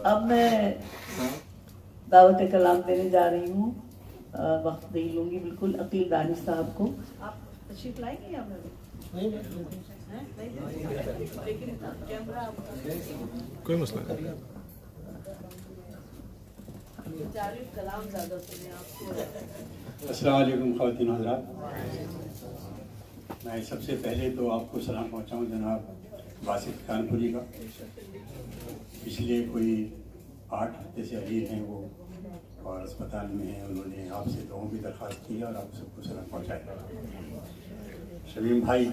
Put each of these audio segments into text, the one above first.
اب میں دعوت کلام دینے جا رہی ہوں، وقت نہیں لوں گی بالکل، عقیل دانش صاحب کو. آپ تشریف لائیں گے یا کوئی مسئلہ نہیں. السلام علیکم خواتین حضرات. میں سب سے پہلے تو آپ کو سلام پہنچاؤں جناب باسط کانپوری کا. پچھلے کوئی 8 ہفتے سے عزیز ہیں وہ اور اسپتال میں ہیں. انہوں نے آپ سے دعاؤں کی درخواست کی اور آپ سب کو سلام پہنچایا. شمیم بھائی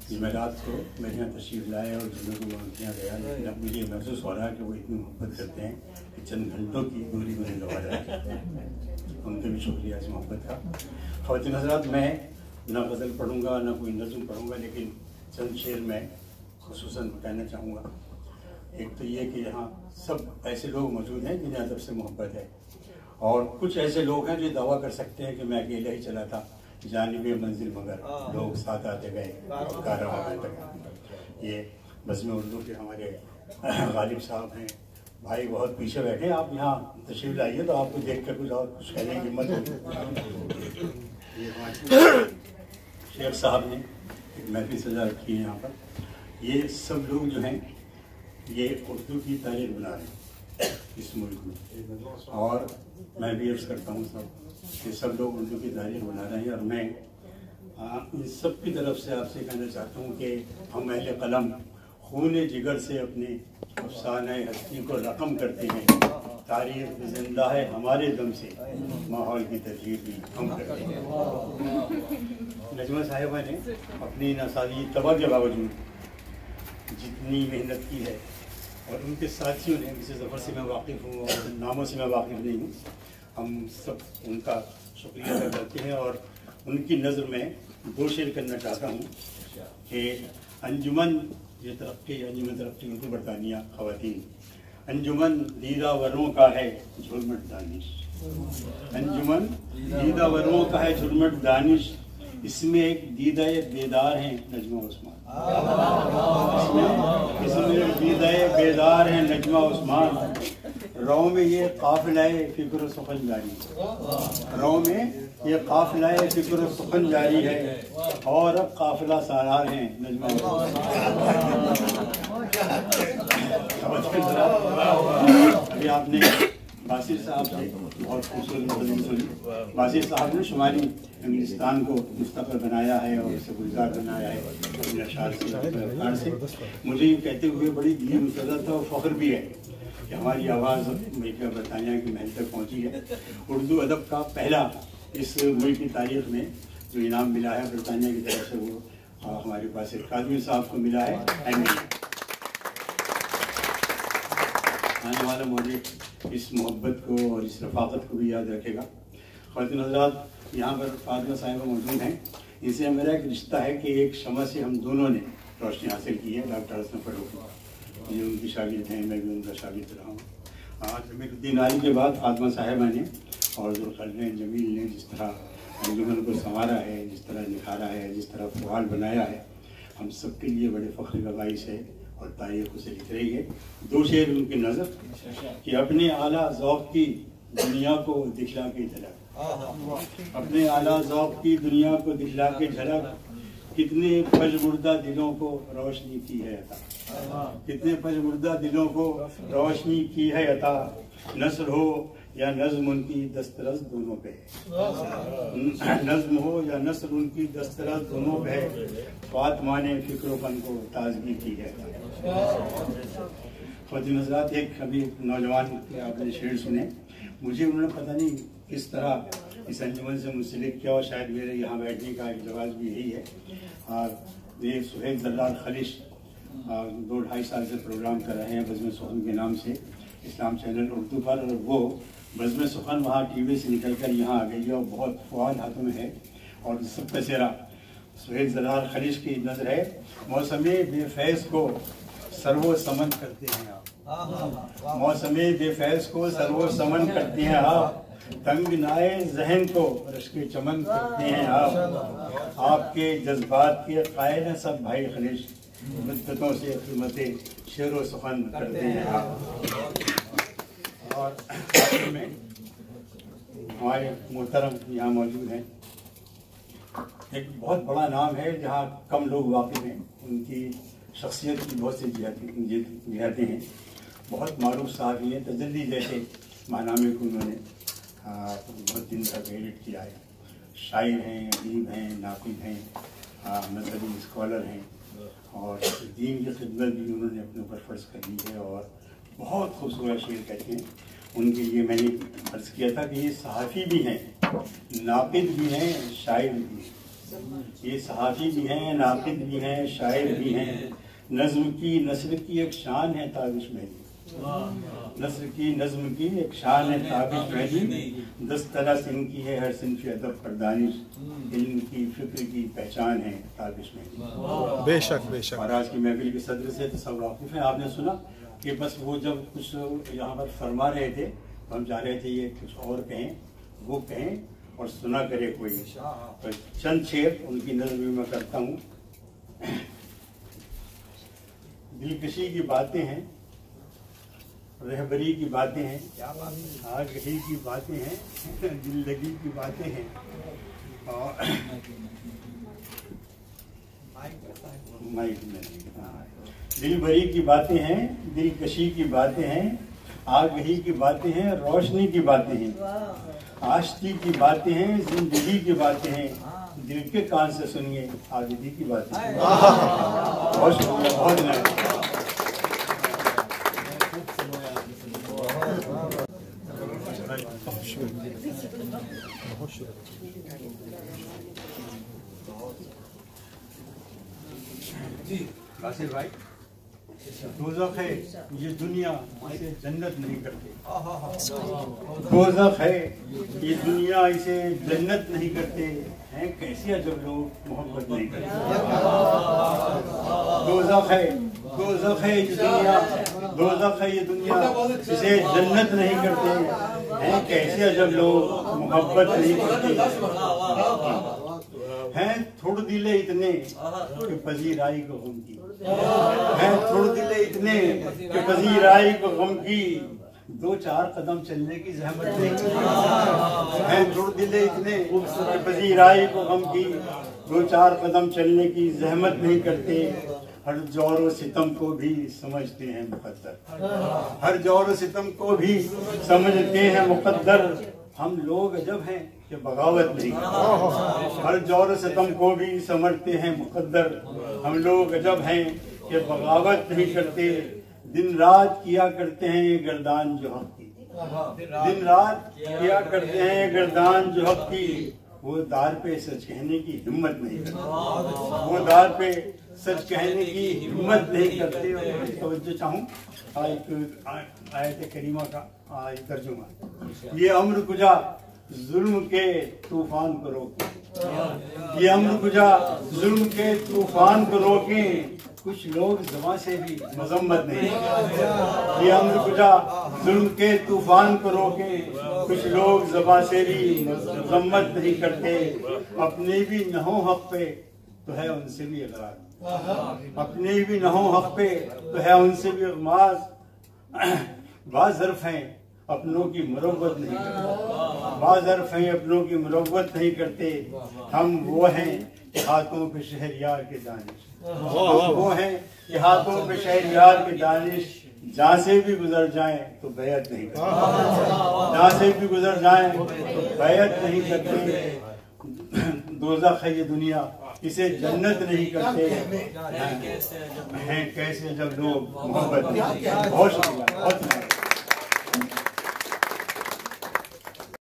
جمعرات کو میرے یہاں تشریف لائے اور جمعے کو کیا گیا، لیکن اب مجھے محسوس ہو رہا ہے کہ وہ اتنی محبت کرتے ہیں کہ چند گھنٹوں کی دوری میں لگا جائے. ان کا بھی شکریہ اس محبت کا. خواتین حضرات، میں نہ غزل پڑھوں گا نہ کوئی نظم پڑھوں گا، لیکن چند شعر میں خصوصاً بتانا چاہوں گا. ایک تو یہ کہ یہاں سب ایسے لوگ موجود ہیں جنہیں ادب سے محبت ہے، اور کچھ ایسے لوگ ہیں جو دعویٰ کر سکتے ہیں کہ میں اکیلا ہی چلا تھا جانب منزل مگر لوگ ساتھ آتے گئے کارواں تک. یہ بزم اردو کے ہمارے غالب صاحب ہیں. بھائی بہت پیچھے بیٹھے، آپ یہاں تشریف لائیے تو آپ کو دیکھ کر کچھ اور کچھ کہنے کی ہمت ہوگی. یہ ہمارے شیخ صاحب نے ایک محفل سجا رکھی ہے یہاں پر. یہ سب لوگ جو ہیں یہ اردو کی تاریخ بنا رہے ہیں اس ملک میں، اور میں بھی عرض کرتا ہوں سب کہ سب لوگ اردو کی تاریخ بنا رہے ہیں. اور میں ان سب کی طرف سے آپ سے کہنا چاہتا ہوں کہ ہم اہل قلم خون جگر سے اپنے افسانہ ہستی کو رقم کرتے ہیں. تاریخ زندہ ہے ہمارے دم سے، ماحول کی تجدید بھی ہم کرتے ہیں. نجمہ صاحبہ نے اپنی ناسازی طبع کے باوجود جتنی محنت کی ہے، اور ان کے ساتھیوں نے، کسی ظفر سے میں واقف ہوں اور ناموں سے میں واقف نہیں ہوں، ہم سب ان کا شکریہ ادا کرتے ہیں. اور ان کی نظر میں 2 شعر کرنا چاہتا ہوں کہ انجمن یہ ترقی، انجمن ترقی اردو برطانیہ خواتین. انجمن دیدہ وروں کا ہے جھرمٹ دانش، انجمن دیدہ وروں کا ہے جھرمٹ دانش، اس میں ایک دیدہ بیدار ہیں نجمہ عثمان، اس میں دیدہ بیدار ہیں نجمہ عثمان. رو میں یہ قافلہ فکر و سخن جاری، رو میں یہ قافلہ فکر و سخن جاری ہے، اور اب قافلہ سالار ہیں نجمہ عثمان. ابھی آپ نے باسط صاحب سے بہت خوبصورت نظم سنی. باسط صاحب نے شمالی انگلستان کو مستقل بنایا ہے اور اسے گلزار بنایا ہے اپنے اشعار سے. مجھے یہ کہتے ہوئے بڑی دلی مسرت اور فخر بھی ہے کہ ہماری آواز امریکہ برطانیہ کی محل تک پہنچی ہے. اردو ادب کا پہلا اس ملک کی تاریخ میں جو انعام ملا ہے برطانیہ کی طرف سے، وہ ہمارے پاس کاظمی صاحب کو ملا ہے. آنے والا مولد اس محبت کو اور اس رفاقت کو بھی یاد رکھے گا. خواتین حضرات، یہاں پر فاطمہ صاحبہ موجود ہیں. ان سے میرا ایک رشتہ ہے کہ ایک شمع سے ہم دونوں نے روشنی حاصل کی ہے. ڈاکٹر حسن فاروق یہ ان کی شاگرد ہیں، میں بھی ان کا شاگرد رہا ہوں. جمیل الدین علی کے بعد فاطمہ صاحبہ نے اور ذوالقرنین جمیل نے جس طرح انجمن کو سنوارا ہے، جس طرح نکھارا ہے، جس طرح فعال بنایا ہے، ہم سب کے لیے بڑے فخر کا باعث ہے اور تاریخ اسے لکھ رہی ہے. 2 شعر ان کی نظر کہ اپنے اعلیٰ ذوق کی دنیا کو دکھلا کے جھلک، اپنے اعلیٰ ذوق کی دنیا کو دکھلا کے جھلک، کتنے پژمردہ دلوں کو روشنی کی ہے عطا، کتنے پژمردہ دلوں کو روشنی کی ہے عطا. نثر ہو یا نظم ان کی دسترس دونوں پہ، نظم ہو یا نثر ان کی دسترس دونوں پہ، فاطمہ نے فکر و فن کو تازگی کی ہے. خواتین حضرات، ایک ابھی نوجوان کے آپ نے شعر سنے، مجھے انہوں نے پتہ نہیں کس طرح اس انجمن سے منسلک کیا، اور شاید میرے یہاں بیٹھنے کا ایک لباس بھی یہی ہے. یہ سہیل زلال خلش 2-2.5 سال سے پروگرام کر رہے ہیں بزم سخن کے نام سے اسلام چینل اردو پر، اور وہ بزم سخن وہاں ٹی وی سے نکل کر یہاں آ گئی ہے اور بہت فعال ہاتھوں میں ہے. اور سب کا چہرہ سہیل زلال خلش کی نظر ہے. موسم بے فیض کو سرو سمن کرتے ہیں آپ، موسم بے فیض کو سرو سمن کرتے ہیں آپ، تنگ نائے ذہن کو رشک چمن کرتے ہیں آپ. آپ کے جذبات کے قائل ہیں سب بھائی خلش، مدتوں سے خدمت شعر و سخن کرتے ہیں آپ. اور میں ہمارے محترم یہاں موجود ہیں. ایک بہت بڑا نام ہے جہاں کم لوگ واقف ہیں. ان کی شخصیت کی بہت سی جہتیں ہیں. بہت معروف صحافی ہیں. تجلی جیسے ماہنامے کو انہوں نے بہت دن تک ایڈٹ کیا ہے. شاعر ہیں, ادیب ہیں, ناقد ہیں, مذہبی اسکالر ہیں, اور دین کی خدمت بھی انہوں نے اپنے اوپر فرض کر لی ہے, اور بہت خوبصورت شعر کہتے ہیں. ان کے لیے میں نے عرض کیا تھا کہ یہ صحافی بھی ہیں, ناقد بھی ہیں, شاعر بھی ہیں. یہ صحافی بھی ہیں, ناقد بھی ہیں, شاعر بھی ہیں. نظم کی نثر کی ایک شان ہے تابش مہدی. نثر کی نظم کی ایک شان ہے تابش مہدی. دسترس ان کی ہے ہر صنف ادب پر دانش. علم کی فکر کی پہچان ہے تابش مہدی. بے شک بے شک. اور آج کی محفل کے صدر سے تو سب واقف ہیں. آپ نے سنا کہ بس وہ جب کچھ یہاں پر فرما رہے تھے, ہم چاہ رہے تھے یہ کچھ اور کہیں, وہ کہیں اور سنا کرے کوئی. تو چند شعر ان کی نظر میں کرتا ہوں. دلکشی کی باتیں ہیں, رہبری کی باتیں ہیں, آگہی کی باتیں ہیں, دل لگی کی باتیں ہیں, اور دل بری کی باتیں ہیں, دلکشی کی باتیں ہیں, آگہی کی باتیں ہیں, روشنی کی باتیں ہیں, آشتی کی باتیں ہیں, زندگی کی باتیں ہیں. دل کے کان سے سنیے آزادی کی باتیں ہیں. بہت شکریہ, بہت نئے. ناصر بھائی, دوزخ ہے یہ دنیا اسے جنت نہیں کرتے. دوزخ ہے یہ دنیا اسے جنت نہیں کرتے ہیں. کیسے جب لوگ محبت نہیں کرتے. دوزخ ہے یہ دنیا, دوزخ ہے یہ دنیا اسے جنت نہیں کرتے ہیں. کیسے جب لوگ محبت نہیں کرتے ہیں. تھوڑ دلے اتنے کہ پذیرائی کو غم کی, ہیں تھوڑ دلے اتنے کہ پذیرائی کو غم کی. دو چار قدم چلنے کی زحمت نہیں کی. ہیں تھوڑ دلے اتنے کہ پذیرائی کو غم کی. دو چار قدم چلنے کی زحمت نہیں کرتے. ہر جور و ستم کو بھی سمجھتے ہیں مقدر. ہر جور و ستم کو بھی سمجھتے ہیں مقدر. ہم لوگ عجب ہیں کہ بغاوت نہیں کرتے. ہر جور و ستم کو بھی سمجھتے ہیں مقدر. ہم لوگ عجب ہیں کہ بغاوت نہیں کرتے. دن رات کیا کرتے ہیں یہ گردان جو حق کی. دن رات کیا کرتے ہیں یہ گردان جو حق کی. وہ دار پہ سچ کہنے کی ہمت نہیں کرتے. وہ دار پہ سچ کہنے کی ہمت نہیں کرتے. اور توجہ چاہوں آیت کریمہ کا ترجمہ. یہ امر کجا ظلم کے طوفان کو روکیں. یہ امر کجا ظلم کے طوفان کو روکیں. کچھ لوگ زبان سے بھی مذمت نہیں. یہ امر کجا ظلم کے طوفان کو روکیں. کچھ لوگ زبان سے بھی مذمت نہیں کرتے. اپنے بھی نہو حق پہ تو ہے ان سے بھی اقرار. اپنے بھی نہو حق پہ تو ہے ان سے بھی اغماز. بعض ظرف ہیں اپنوں کی مروت نہیں کرتے. بعض ظرف ہیں اپنوں کی مروت نہیں کرتے. ہم وہ ہیں کہ ہاتھوں پہ شہریار کے دانش. وہ ہیں کہ ہاتھوں پہ شہریار کے دانش. جہاں سے بھی گزر جائیں تو بیعت نہیں کرتے. جہاں سے بھی گزر جائیں تو بیعت نہیں کرتے. دوزخ ہے یہ دنیا اسے جنت نہیں کرتے ہیں. کیسے جب لوگ محبت. بہت شکریہ, بہت